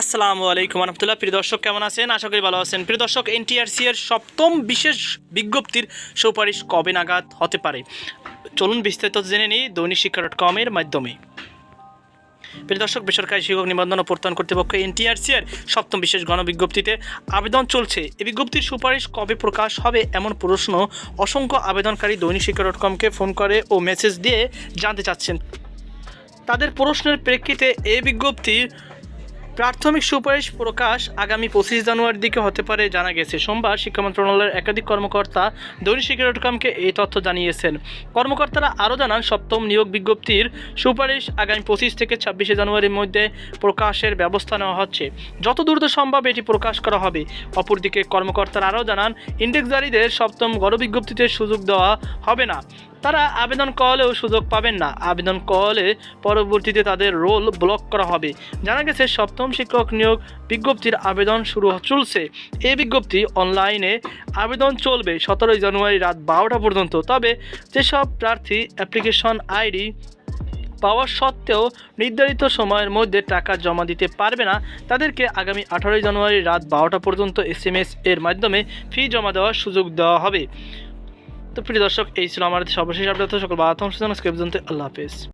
আসসালামু আলাইকুম রহমতুল্লাহ। প্রিয় দর্শক, কেমন আছেন? আশা করি ভালো আছেন। প্রিয় দর্শক, এনটিআরসি এর সপ্তম বিশেষ বিজ্ঞপ্তির সুপারিশ কবে নাগাদ হতে পারে, চলুন বিস্তারিত জেনে নিই দৈনিক শিক্ষা.com এর মাধ্যমে। প্রিয় দর্শক, বেসরকারি শিক্ষক নিবন্ধন ও প্রত্যয়ন কর্তৃপক্ষ এনটিআরসি এর সপ্তম বিশেষ গণবিজ্ঞপ্তিতে আবেদন চলছে। এই বিজ্ঞপ্তির সুপারিশ কবে প্রকাশ হবে এমন প্রশ্ন অসংখ্য আবেদনকারী দৈনিক শিক্ষা.com-কে ফোন করে ও মেসেজ দিয়ে জানতে চাচ্ছেন। তাদের প্রশ্নের প্রেক্ষিতে এই বিজ্ঞপ্তির প্রাথমিক সুপারিশ প্রকাশ আগামী 25 জানুয়ারির দিকে হতে পারে জানা গেছে। সোমবার শিক্ষা মন্ত্রণালয়ের একাধিক কর্মকর্তা দৈনিক শিক্ষা.com-কে এই তথ্য জানিয়েছেন। কর্মকর্তারা আরও জানান, সপ্তম নিয়োগ বিজ্ঞপ্তির সুপারিশ আগামী 25 থেকে 26 জানুয়ারির মধ্যে প্রকাশের ব্যবস্থা নেওয়া হচ্ছে। যত দ্রুত সম্ভব এটি প্রকাশ করা হবে। অপরদিকে কর্মকর্তারা আরও জানান, ইন্ডেক্সধারীদের সপ্তম গণবিজ্ঞপ্তিতে সুযোগ দেওয়া হবে না। তারা আবেদন করলেও সুযোগ পাবেন না। আবেদন করলে পরবর্তীতে তাদের রোল ব্লক করা হবে। জানা গেছে, সপ্তম শিক্ষক নিয়োগ বিজ্ঞপ্তির আবেদন চলছে। এই বিজ্ঞপ্তি অনলাইনে আবেদন চলবে 17 জানুয়ারি রাত 12টা পর্যন্ত। তবে যেসব প্রার্থী অ্যাপ্লিকেশন আইডি পাওয়া সত্ত্বেও নির্ধারিত সময়ের মধ্যে টাকা জমা দিতে পারবে না, তাদেরকে আগামী 18 জানুয়ারি রাত 12টা পর্যন্ত SMS এর মাধ্যমে ফি জমা দেওয়ার সুযোগ দেওয়া হবে। তো প্রিয় দর্শক, এই ছিল আমাদের সর্বশেষ আপডেট। সকল বার্তা অংশ জানার পর্যন্ত আল্লাহ হাফেজ।